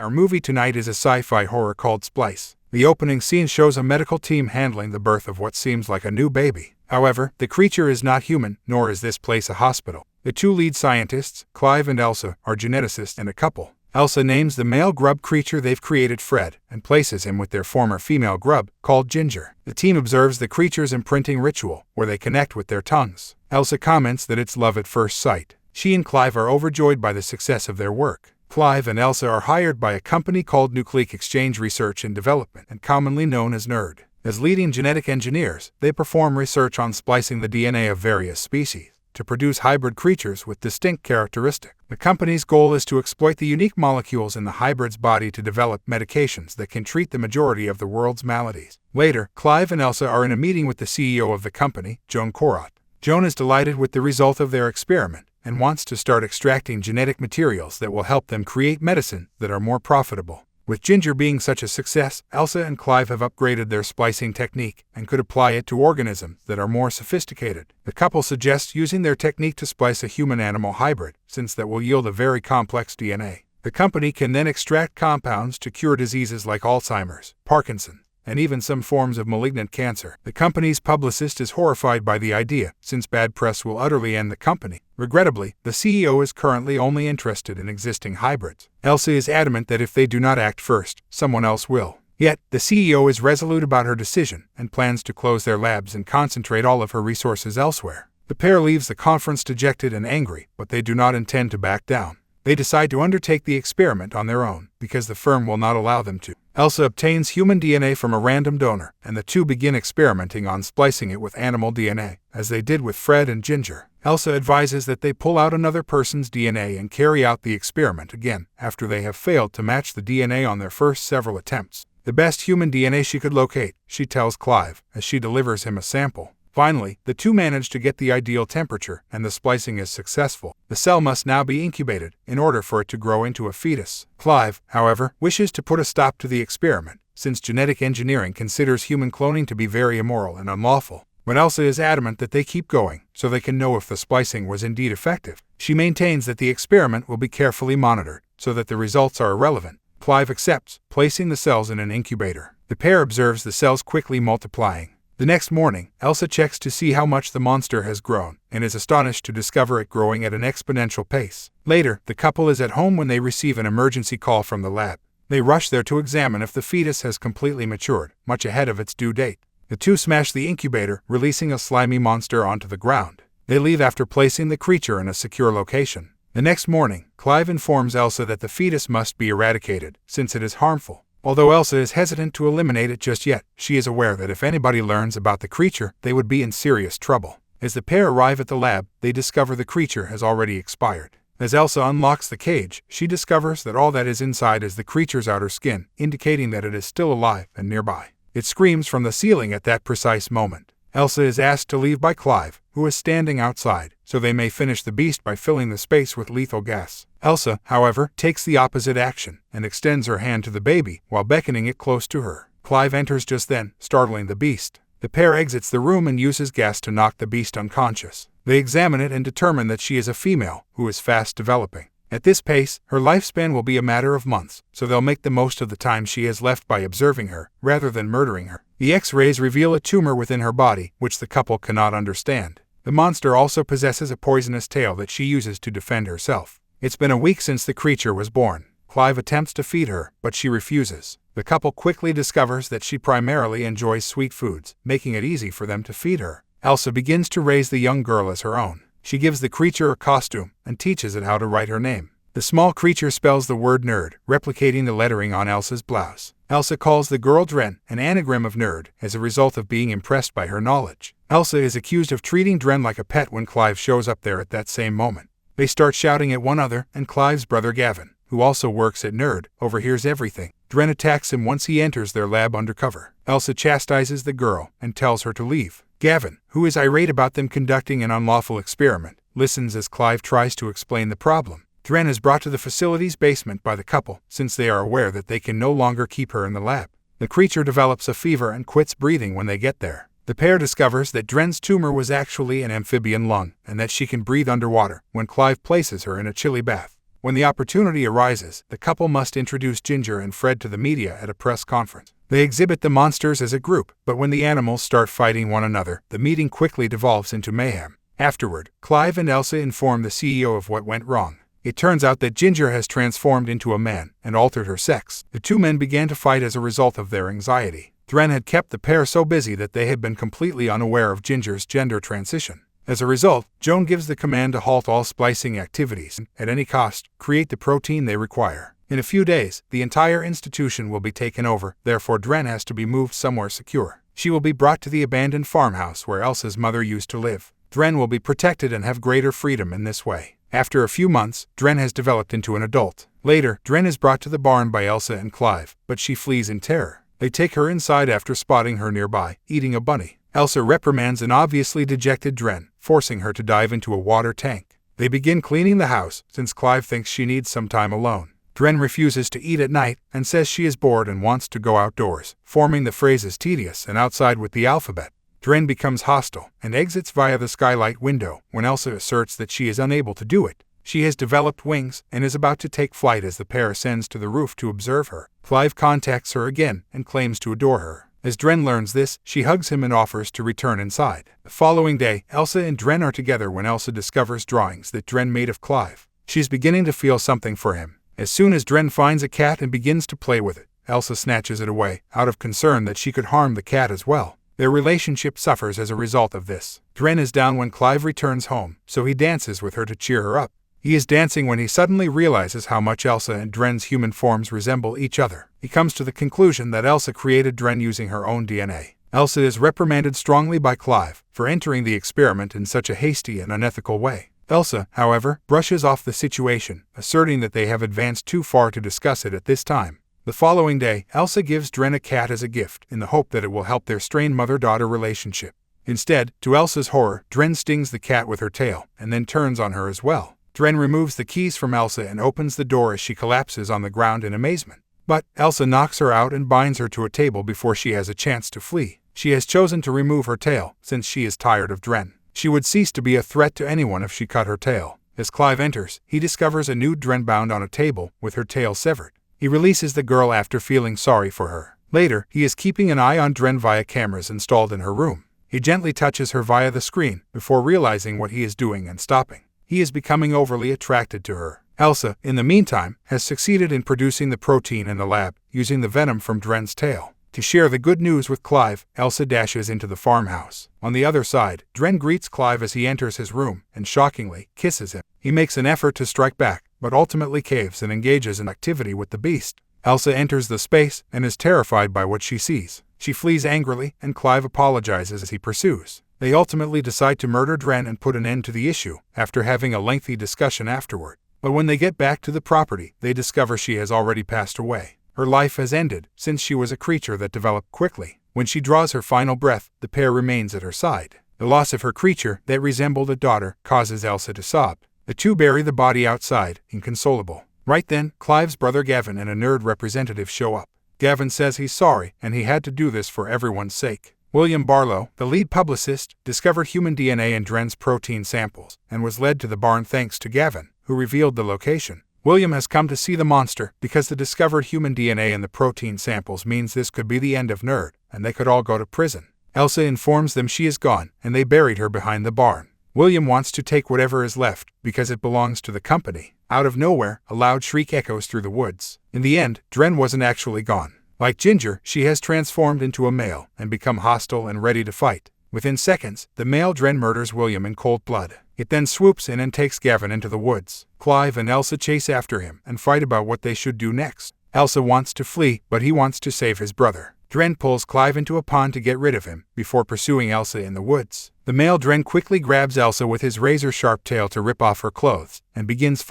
Our movie tonight is a sci-fi horror called Splice. The opening scene shows a medical team handling the birth of what seems like a new baby. However, the creature is not human, nor is this place a hospital. The two lead scientists, Clive and Elsa, are geneticists and a couple. Elsa names the male grub creature they've created Fred, and places him with their former female grub, called Ginger. The team observes the creature's imprinting ritual, where they connect with their tongues. Elsa comments that it's love at first sight. She and Clive are overjoyed by the success of their work. Clive and Elsa are hired by a company called Nucleic Exchange Research and Development, and commonly known as NERD. As leading genetic engineers, they perform research on splicing the DNA of various species to produce hybrid creatures with distinct characteristics. The company's goal is to exploit the unique molecules in the hybrid's body to develop medications that can treat the majority of the world's maladies. Later, Clive and Elsa are in a meeting with the CEO of the company, Joan Korot. Joan is delighted with the result of their experiment and wants to start extracting genetic materials that will help them create medicine that are more profitable. With Ginger being such a success, Elsa and Clive have upgraded their splicing technique and could apply it to organisms that are more sophisticated. The couple suggests using their technique to splice a human-animal hybrid, since that will yield a very complex DNA. The company can then extract compounds to cure diseases like Alzheimer's, Parkinson's, and even some forms of malignant cancer. The company's publicist is horrified by the idea, since bad press will utterly end the company. Regrettably, the CEO is currently only interested in existing hybrids. Elsa is adamant that if they do not act first, someone else will. Yet, the CEO is resolute about her decision and plans to close their labs and concentrate all of her resources elsewhere. The pair leaves the conference dejected and angry, but they do not intend to back down. They decide to undertake the experiment on their own, because the firm will not allow them to. Elsa obtains human DNA from a random donor, and the two begin experimenting on splicing it with animal DNA, as they did with Fred and Ginger. Elsa advises that they pull out another person's DNA and carry out the experiment again, after they have failed to match the DNA on their first several attempts. The best human DNA she could locate, she tells Clive, as she delivers him a sample. Finally, the two manage to get the ideal temperature, and the splicing is successful. The cell must now be incubated, in order for it to grow into a fetus. Clive, however, wishes to put a stop to the experiment, since genetic engineering considers human cloning to be very immoral and unlawful. But Elsa is adamant that they keep going, so they can know if the splicing was indeed effective. She maintains that the experiment will be carefully monitored, so that the results are irrelevant. Clive accepts, placing the cells in an incubator. The pair observes the cells quickly multiplying. The next morning, Elsa checks to see how much the monster has grown, and is astonished to discover it growing at an exponential pace. Later, the couple is at home when they receive an emergency call from the lab. They rush there to examine if the fetus has completely matured, much ahead of its due date. The two smash the incubator, releasing a slimy monster onto the ground. They leave after placing the creature in a secure location. The next morning, Clive informs Elsa that the fetus must be eradicated, since it is harmful. Although Elsa is hesitant to eliminate it just yet, she is aware that if anybody learns about the creature, they would be in serious trouble. As the pair arrive at the lab, they discover the creature has already expired. As Elsa unlocks the cage, she discovers that all that is inside is the creature's outer skin, indicating that it is still alive and nearby. It screams from the ceiling at that precise moment. Elsa is asked to leave by Clive, who is standing outside, so they may finish the beast by filling the space with lethal gas. Elsa, however, takes the opposite action, and extends her hand to the baby, while beckoning it close to her. Clive enters just then, startling the beast. The pair exits the room and uses gas to knock the beast unconscious. They examine it and determine that she is a female, who is fast developing. At this pace, her lifespan will be a matter of months, so they'll make the most of the time she has left by observing her, rather than murdering her. The X-rays reveal a tumor within her body, which the couple cannot understand. The monster also possesses a poisonous tail that she uses to defend herself. It's been a week since the creature was born. Clive attempts to feed her, but she refuses. The couple quickly discovers that she primarily enjoys sweet foods, making it easy for them to feed her. Elsa begins to raise the young girl as her own. She gives the creature a costume and teaches it how to write her name. The small creature spells the word nerd, replicating the lettering on Elsa's blouse. Elsa calls the girl Dren, an anagram of nerd, as a result of being impressed by her knowledge. Elsa is accused of treating Dren like a pet when Clive shows up there at that same moment. They start shouting at one another, and Clive's brother Gavin, who also works at NERD, overhears everything. Dren attacks him once he enters their lab undercover. Elsa chastises the girl and tells her to leave. Gavin, who is irate about them conducting an unlawful experiment, listens as Clive tries to explain the problem. Dren is brought to the facility's basement by the couple, since they are aware that they can no longer keep her in the lab. The creature develops a fever and quits breathing when they get there. The pair discovers that Dren's tumor was actually an amphibian lung, and that she can breathe underwater when Clive places her in a chilly bath. When the opportunity arises, the couple must introduce Ginger and Fred to the media at a press conference. They exhibit the monsters as a group, but when the animals start fighting one another, the meeting quickly devolves into mayhem. Afterward, Clive and Elsa inform the CEO of what went wrong. It turns out that Ginger has transformed into a man and altered her sex. The two men began to fight as a result of their anxiety. Dren had kept the pair so busy that they had been completely unaware of Ginger's gender transition. As a result, Joan gives the command to halt all splicing activities and, at any cost, create the protein they require. In a few days, the entire institution will be taken over, therefore Dren has to be moved somewhere secure. She will be brought to the abandoned farmhouse where Elsa's mother used to live. Dren will be protected and have greater freedom in this way. After a few months, Dren has developed into an adult. Later, Dren is brought to the barn by Elsa and Clive, but she flees in terror. They take her inside after spotting her nearby, eating a bunny. Elsa reprimands an obviously dejected Dren, forcing her to dive into a water tank. They begin cleaning the house, since Clive thinks she needs some time alone. Dren refuses to eat at night and says she is bored and wants to go outdoors, forming the phrases tedious and outside with the alphabet. Dren becomes hostile and exits via the skylight window when Elsa asserts that she is unable to do it. She has developed wings and is about to take flight as the pair ascends to the roof to observe her. Clive contacts her again and claims to adore her. As Dren learns this, she hugs him and offers to return inside. The following day, Elsa and Dren are together when Elsa discovers drawings that Dren made of Clive. She's beginning to feel something for him. As soon as Dren finds a cat and begins to play with it, Elsa snatches it away, out of concern that she could harm the cat as well. Their relationship suffers as a result of this. Dren is down when Clive returns home, so he dances with her to cheer her up. He is dancing when he suddenly realizes how much Elsa and Dren's human forms resemble each other. He comes to the conclusion that Elsa created Dren using her own DNA. Elsa is reprimanded strongly by Clive for entering the experiment in such a hasty and unethical way. Elsa, however, brushes off the situation, asserting that they have advanced too far to discuss it at this time. The following day, Elsa gives Dren a cat as a gift in the hope that it will help their strained mother-daughter relationship. Instead, to Elsa's horror, Dren stings the cat with her tail and then turns on her as well. Dren removes the keys from Elsa and opens the door as she collapses on the ground in amazement. But Elsa knocks her out and binds her to a table before she has a chance to flee. She has chosen to remove her tail since she is tired of Dren. She would cease to be a threat to anyone if she cut her tail. As Clive enters, he discovers a nude Dren bound on a table with her tail severed. He releases the girl after feeling sorry for her. Later, he is keeping an eye on Dren via cameras installed in her room. He gently touches her via the screen before realizing what he is doing and stopping. He is becoming overly attracted to her. Elsa, in the meantime, has succeeded in producing the protein in the lab, using the venom from Dren's tail. To share the good news with Clive, Elsa dashes into the farmhouse. On the other side, Dren greets Clive as he enters his room and, shockingly, kisses him. He makes an effort to strike back, but ultimately caves and engages in activity with the beast. Elsa enters the space and is terrified by what she sees. She flees angrily, and Clive apologizes as he pursues. They ultimately decide to murder Dren and put an end to the issue, after having a lengthy discussion afterward. But when they get back to the property, they discover she has already passed away. Her life has ended, since she was a creature that developed quickly. When she draws her final breath, the pair remains at her side. The loss of her creature, that resembled a daughter, causes Elsa to sob. The two bury the body outside, inconsolable. Right then, Clive's brother Gavin and a nerd representative show up. Gavin says he's sorry, and he had to do this for everyone's sake. William Barlow, the lead publicist, discovered human DNA in Dren's protein samples, and was led to the barn thanks to Gavin, who revealed the location. William has come to see the monster because the discovered human DNA in the protein samples means this could be the end of Nerd, and they could all go to prison. Elsa informs them she is gone, and they buried her behind the barn. William wants to take whatever is left, because it belongs to the company. Out of nowhere, a loud shriek echoes through the woods. In the end, Dren wasn't actually gone. Like Ginger, she has transformed into a male and become hostile and ready to fight. Within seconds, the male Dren murders William in cold blood. It then swoops in and takes Gavin into the woods. Clive and Elsa chase after him and fight about what they should do next. Elsa wants to flee, but he wants to save his brother. Dren pulls Clive into a pond to get rid of him, before pursuing Elsa in the woods. The male Dren quickly grabs Elsa with his razor-sharp tail to rip off her clothes, and begins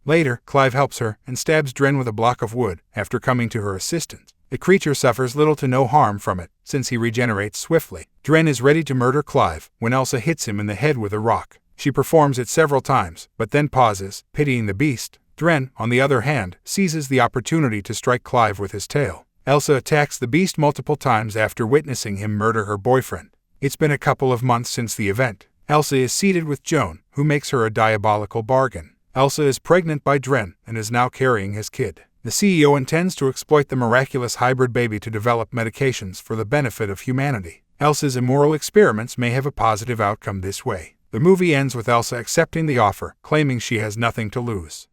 Later, Clive helps her and stabs Dren with a block of wood after coming to her assistance. The creature suffers little to no harm from it, since he regenerates swiftly. Dren is ready to murder Clive when Elsa hits him in the head with a rock. She performs it several times, but then pauses, pitying the beast. Dren, on the other hand, seizes the opportunity to strike Clive with his tail. Elsa attacks the beast multiple times after witnessing him murder her boyfriend. It's been a couple of months since the event. Elsa is seated with Joan, who makes her a diabolical bargain. Elsa is pregnant by Dren and is now carrying his kid. The CEO intends to exploit the miraculous hybrid baby to develop medications for the benefit of humanity. Elsa's immoral experiments may have a positive outcome this way. The movie ends with Elsa accepting the offer, claiming she has nothing to lose.